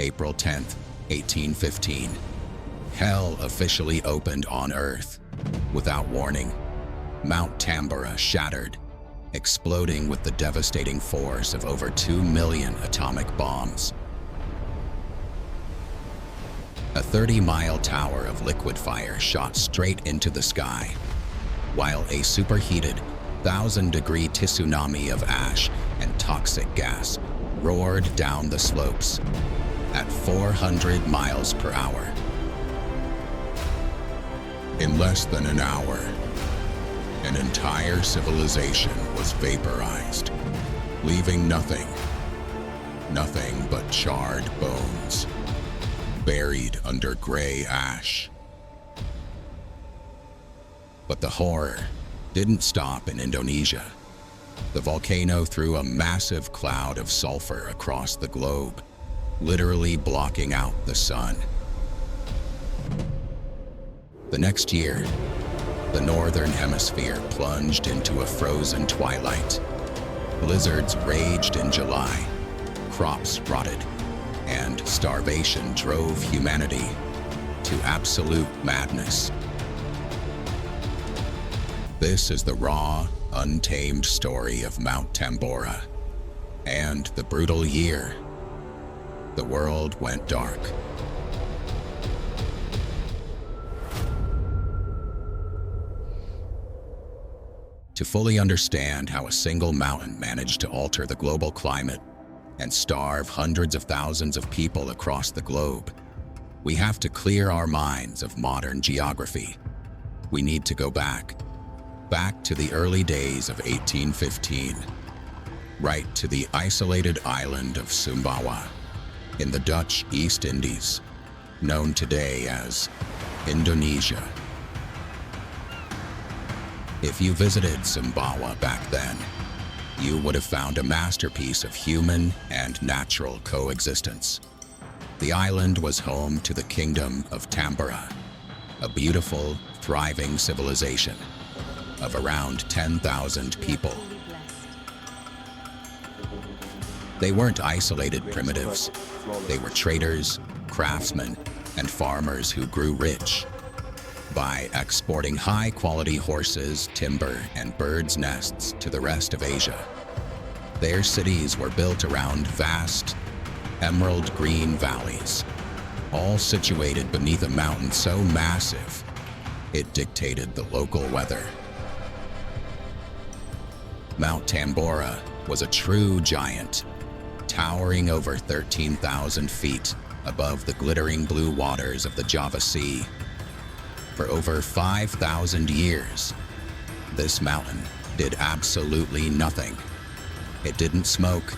April 10th, 1815. Hell officially opened on Earth. Without warning, Mount Tambora shattered, exploding with the devastating force of over 2 million atomic bombs. A 30-mile tower of liquid fire shot straight into the sky, while a superheated 1,000-degree tsunami of ash and toxic gas roared down the slopes at 400 miles per hour. In less than an hour, an entire civilization was vaporized, leaving nothing but charred bones, buried under gray ash. But the horror didn't stop in Indonesia. The volcano threw a massive cloud of sulfur across the globe, literally blocking out the sun. The next year, the northern hemisphere plunged into a frozen twilight. Blizzards raged in July, crops rotted, and starvation drove humanity to absolute madness. This is the raw, untamed story of Mount Tambora and the brutal year the world went dark. To fully understand how a single mountain managed to alter the global climate and starve hundreds of thousands of people across the globe, we have to clear our minds of modern geography. We need to go back to the early days of 1815, right to the isolated island of Sumbawa in the Dutch East Indies, known today as Indonesia. If you visited Sumbawa back then, you would have found a masterpiece of human and natural coexistence. The island was home to the Kingdom of Tambora, a beautiful, thriving civilization of around 10,000 people. They weren't isolated primitives. They were traders, craftsmen, and farmers who grew rich by exporting high-quality horses, timber, and birds' nests to the rest of Asia. Their cities were built around vast, emerald green valleys, all situated beneath a mountain so massive it dictated the local weather. Mount Tambora was a true giant, towering over 13,000 feet above the glittering blue waters of the Java Sea. For over 5,000 years, this mountain did absolutely nothing. It didn't smoke.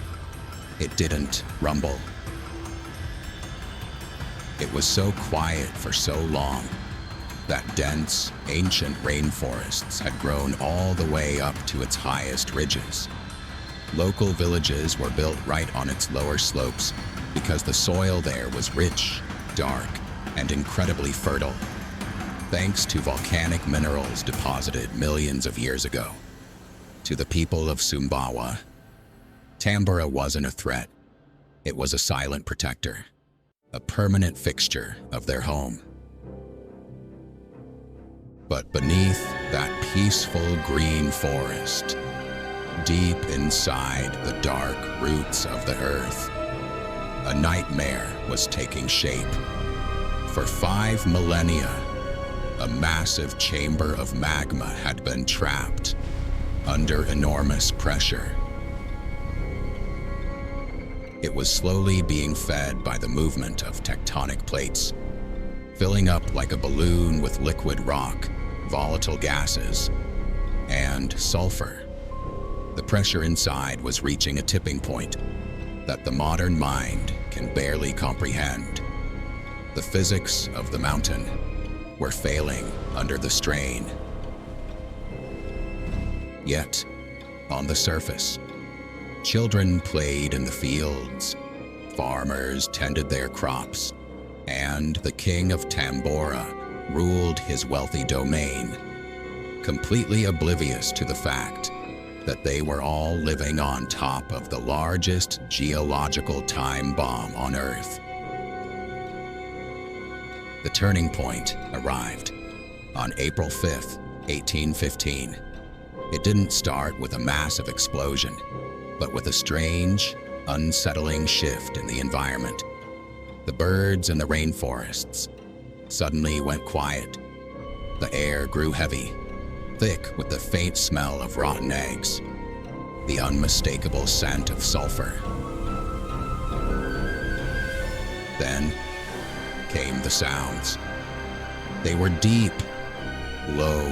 It didn't rumble. It was so quiet for so long that dense, ancient rainforests had grown all the way up to its highest ridges. Local villages were built right on its lower slopes because the soil there was rich, dark, and incredibly fertile, thanks to volcanic minerals deposited millions of years ago. To the people of Sumbawa, Tambora wasn't a threat. It was a silent protector, a permanent fixture of their home. But beneath that peaceful green forest, deep inside the dark roots of the earth, a nightmare was taking shape. For 5 millennia, a massive chamber of magma had been trapped under enormous pressure. It was slowly being fed by the movement of tectonic plates, filling up like a balloon with liquid rock, volatile gases, and sulfur. The pressure inside was reaching a tipping point that the modern mind can barely comprehend. The physics of the mountain were failing under the strain. Yet, on the surface, children played in the fields, farmers tended their crops, and the king of Tambora ruled his wealthy domain, completely oblivious to the fact that they were all living on top of the largest geological time bomb on Earth. The turning point arrived on April 5th, 1815. It didn't start with a massive explosion, but with a strange, unsettling shift in the environment. The birds in the rainforests suddenly went quiet. The air grew heavy, thick with the faint smell of rotten eggs, the unmistakable scent of sulfur. Then came the sounds. They were deep, low,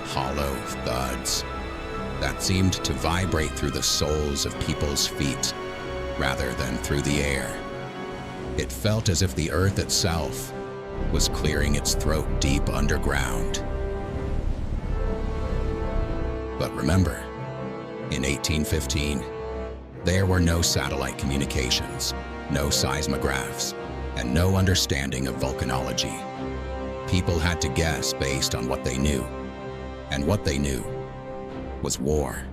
hollow thuds that seemed to vibrate through the soles of people's feet rather than through the air. It felt as if the earth itself was clearing its throat deep underground. But remember, in 1815, there were no satellite communications, no seismographs, and no understanding of volcanology. People had to guess based on what they knew, and what they knew was war.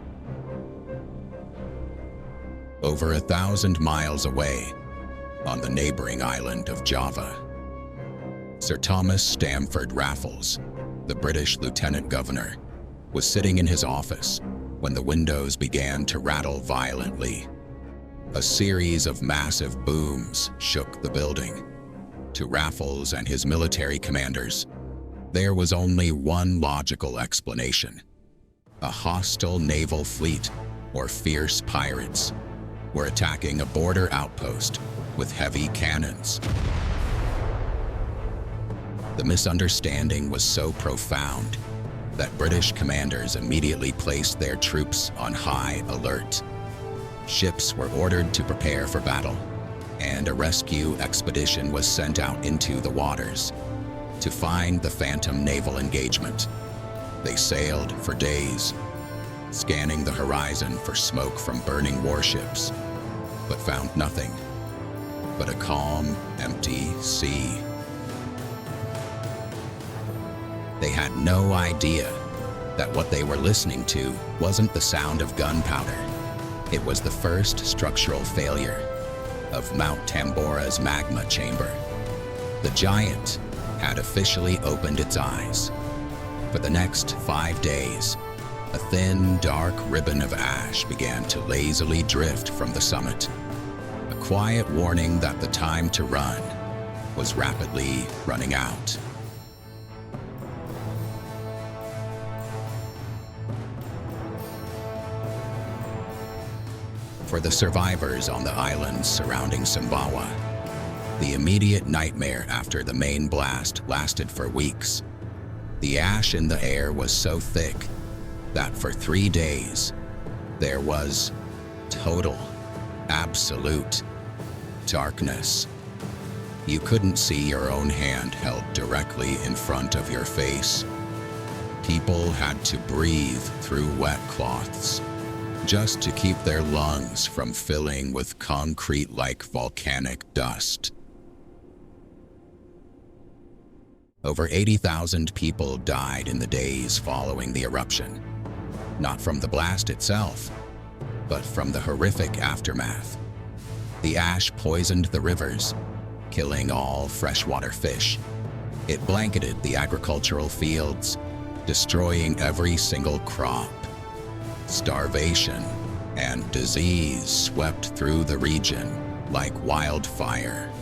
Over 1,000 miles away, on the neighboring island of Java, Sir Thomas Stamford Raffles, the British Lieutenant Governor, was sitting in his office when the windows began to rattle violently. A series of massive booms shook the building. To Raffles and his military commanders, there was only one logical explanation. A hostile naval fleet, or fierce pirates, were attacking a border outpost with heavy cannons. The misunderstanding was so profound that British commanders immediately placed their troops on high alert. Ships were ordered to prepare for battle, and a rescue expedition was sent out into the waters to find the phantom naval engagement. They sailed for days, scanning the horizon for smoke from burning warships, but found nothing but a calm, empty sea. They had no idea that what they were listening to wasn't the sound of gunpowder. It was the first structural failure of Mount Tambora's magma chamber. The giant had officially opened its eyes. For the next 5 days, a thin, dark ribbon of ash began to lazily drift from the summit, a quiet warning that the time to run was rapidly running out. For the survivors on the islands surrounding Sumbawa, the immediate nightmare after the main blast lasted for weeks. The ash in the air was so thick that for 3 days, there was total, absolute darkness. You couldn't see your own hand held directly in front of your face. People had to breathe through wet cloths just to keep their lungs from filling with concrete-like volcanic dust. Over 80,000 people died in the days following the eruption, not from the blast itself, but from the horrific aftermath. The ash poisoned the rivers, killing all freshwater fish. It blanketed the agricultural fields, destroying every single crop. Starvation and disease swept through the region like wildfire,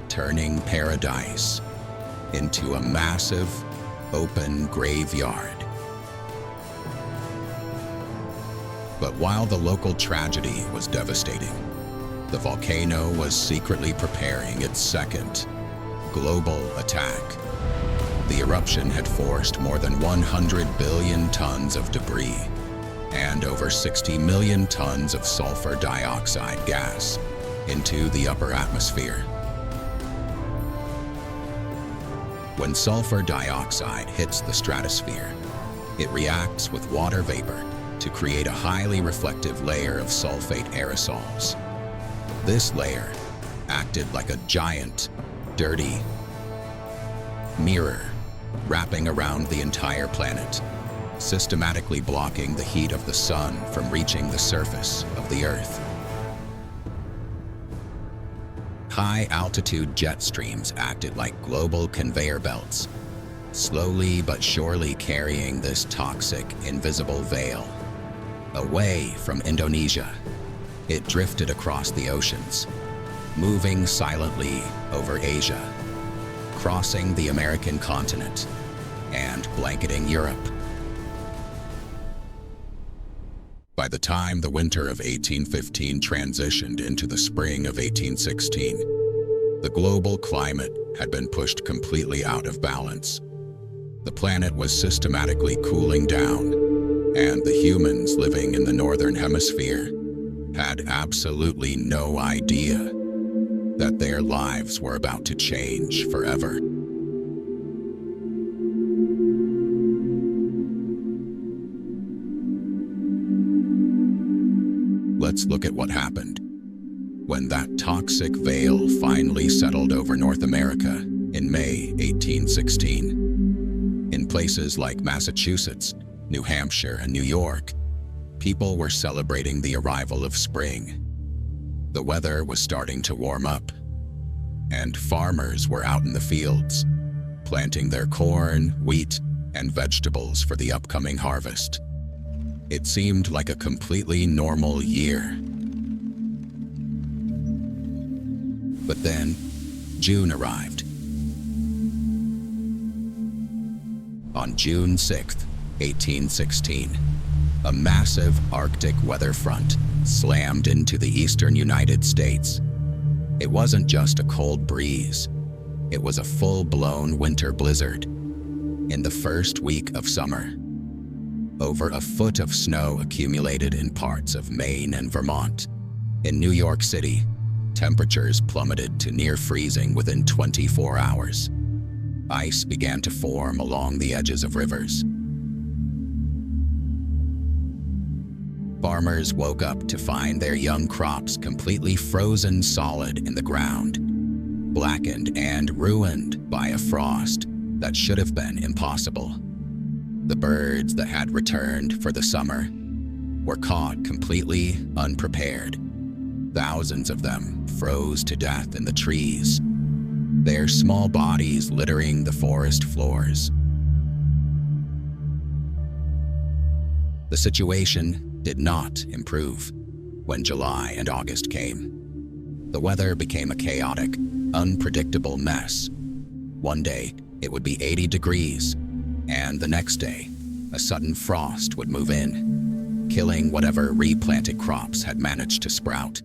turning paradise into a massive, open graveyard. But while the local tragedy was devastating, the volcano was secretly preparing its second global attack. The eruption had forced more than 100 billion tons of debris and over 60 million tons of sulfur dioxide gas into the upper atmosphere. When sulfur dioxide hits the stratosphere, it reacts with water vapor to create a highly reflective layer of sulfate aerosols. This layer acted like a giant, dirty mirror wrapping around the entire planet, systematically blocking the heat of the sun from reaching the surface of the Earth. high-altitude jet streams acted like global conveyor belts, slowly but surely carrying this toxic, invisible veil. Away from Indonesia, it drifted across the oceans, moving silently over Asia, crossing the American continent, and blanketing Europe. By the time the winter of 1815 transitioned into the spring of 1816, the global climate had been pushed completely out of balance. The planet was systematically cooling down, and the humans living in the northern hemisphere had absolutely no idea that their lives were about to change forever. Let's look at what happened when that toxic veil finally settled over North America in May 1816. In places like Massachusetts, New Hampshire, and New York, people were celebrating the arrival of spring. The weather was starting to warm up, and farmers were out in the fields, planting their corn, wheat, and vegetables for the upcoming harvest. It seemed like a completely normal year. But then, June arrived. On June 6, 1816, a massive Arctic weather front slammed into the eastern United States. It wasn't just a cold breeze. It was a full-blown winter blizzard. In the first week of summer, over a foot of snow accumulated in parts of Maine and Vermont. In New York City, temperatures plummeted to near freezing within 24 hours. Ice began to form along the edges of rivers. Farmers woke up to find their young crops completely frozen solid in the ground, blackened and ruined by a frost that should have been impossible. The birds that had returned for the summer were caught completely unprepared. Thousands of them froze to death in the trees, their small bodies littering the forest floors. The situation did not improve when July and August came. The weather became a chaotic, unpredictable mess. One day, it would be 80 degrees, and the next day, a sudden frost would move in, killing whatever replanted crops had managed to sprout.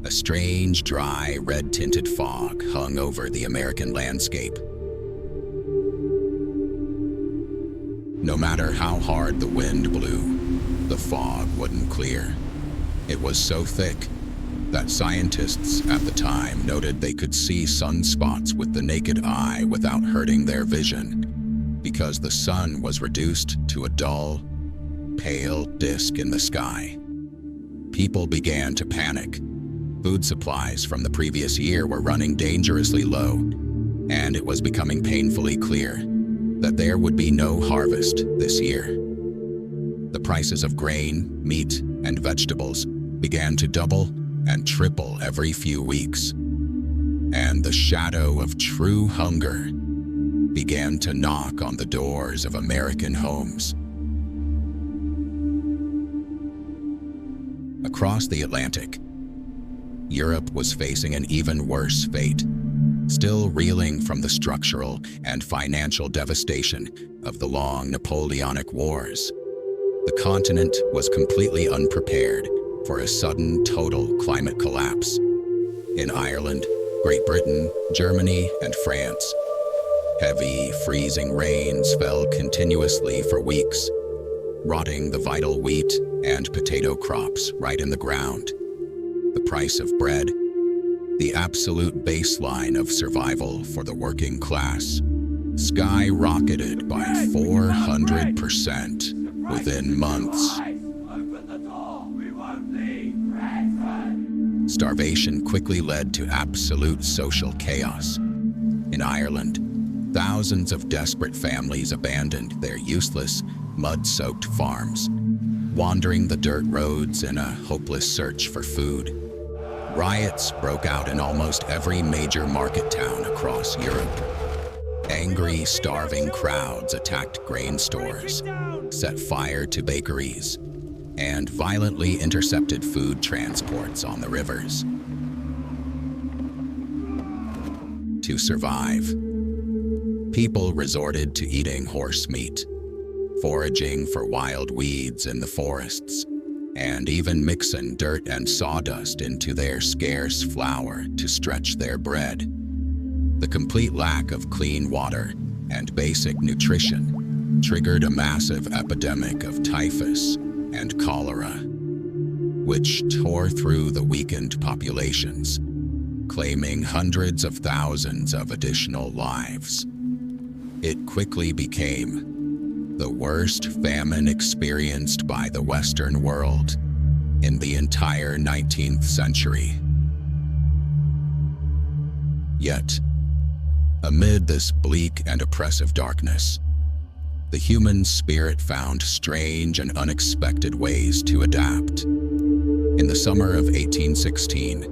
A strange, dry, red-tinted fog hung over the American landscape. No matter how hard the wind blew, the fog wouldn't clear. It was so thick that scientists at the time noted they could see sunspots with the naked eye without hurting their vision, because the sun was reduced to a dull, pale disk in the sky. People began to panic. Food supplies from the previous year were running dangerously low, and it was becoming painfully clear that there would be no harvest this year. The prices of grain, meat, and vegetables began to double and triple every few weeks, and the shadow of true hunger began to knock on the doors of American homes. Across the Atlantic, Europe was facing an even worse fate, still reeling from the structural and financial devastation of the long Napoleonic Wars. The continent was completely unprepared for a sudden total climate collapse. In Ireland, Great Britain, Germany, and France, heavy, freezing rains fell continuously for weeks, rotting the vital wheat and potato crops right in the ground. The price of bread, the absolute baseline of survival for the working class, skyrocketed by 400% within months. Starvation quickly led to absolute social chaos. In Ireland, thousands of desperate families abandoned their useless, mud-soaked farms, wandering the dirt roads in a hopeless search for food. Riots broke out in almost every major market town across Europe. Angry, starving crowds attacked grain stores, set fire to bakeries, and violently intercepted food transports on the rivers. To survive, people resorted to eating horse meat, foraging for wild weeds in the forests, and even mixing dirt and sawdust into their scarce flour to stretch their bread. The complete lack of clean water and basic nutrition triggered a massive epidemic of typhus and cholera, which tore through the weakened populations, claiming hundreds of thousands of additional lives. It quickly became the worst famine experienced by the Western world in the entire 19th century. Yet, amid this bleak and oppressive darkness, the human spirit found strange and unexpected ways to adapt. In the summer of 1816,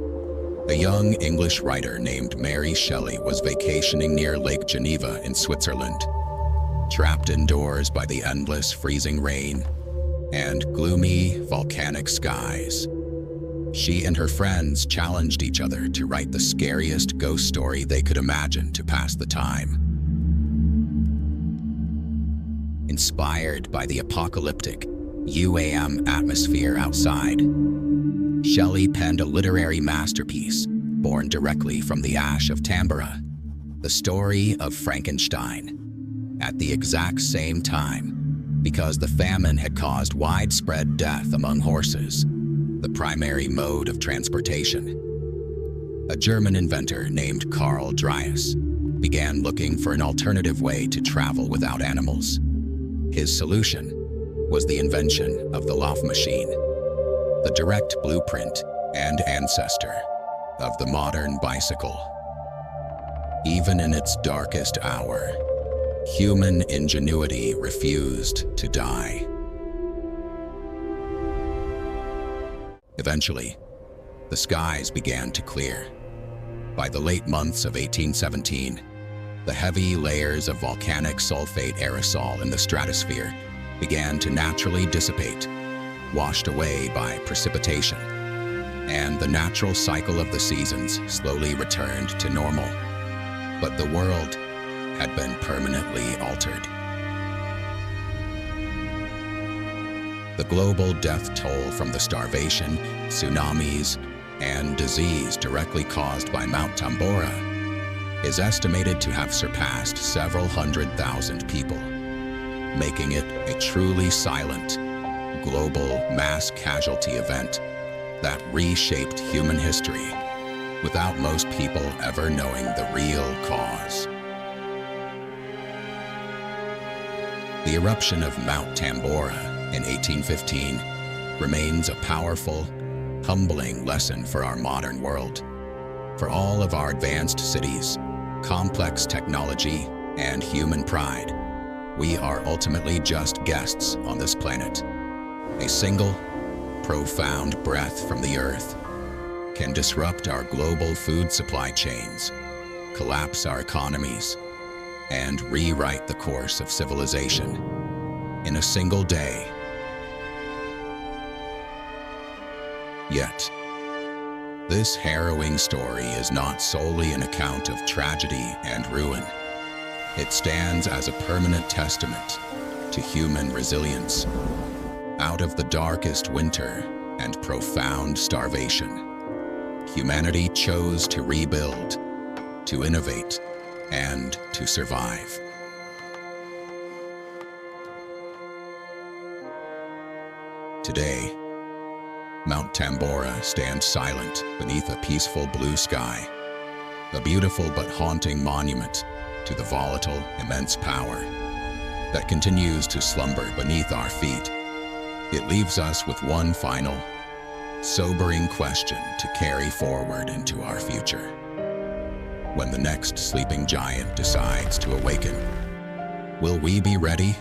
a young English writer named Mary Shelley was vacationing near Lake Geneva in Switzerland. Trapped indoors by the endless freezing rain and gloomy volcanic skies, she and her friends challenged each other to write the scariest ghost story they could imagine to pass the time. Inspired by the apocalyptic UAM atmosphere outside, Shelley penned a literary masterpiece born directly from the ash of Tambora, the story of Frankenstein. At the exact same time, because the famine had caused widespread death among horses, the primary mode of transportation, a German inventor named Karl Dreiss began looking for an alternative way to travel without animals. His solution was the invention of the Lauf machine, the direct blueprint and ancestor of the modern bicycle. Even in its darkest hour, human ingenuity refused to die. Eventually, the skies began to clear. By the late months of 1817, the heavy layers of volcanic sulfate aerosol in the stratosphere began to naturally dissipate, washed away by precipitation, and the natural cycle of the seasons slowly returned to normal. But the world had been permanently altered. The global death toll from the starvation, tsunamis, and disease directly caused by Mount Tambora is estimated to have surpassed several 100,000 people, making it a truly silent, global mass casualty event that reshaped human history without most people ever knowing the real cause. The eruption of Mount Tambora in 1815 remains a powerful, humbling lesson for our modern world. For all of our advanced cities, complex technology, and human pride, we are ultimately just guests on this planet. A single, profound breath from the earth can disrupt our global food supply chains, collapse our economies, and rewrite the course of civilization in a single day. Yet, this harrowing story is not solely an account of tragedy and ruin. It stands as a permanent testament to human resilience. Out of the darkest winter and profound starvation, humanity chose to rebuild, to innovate, and to survive. Today, Mount Tambora stands silent beneath a peaceful blue sky, a beautiful but haunting monument to the volatile, immense power that continues to slumber beneath our feet. It leaves us with one final, sobering question to carry forward into our future. When the next sleeping giant decides to awaken, will we be ready?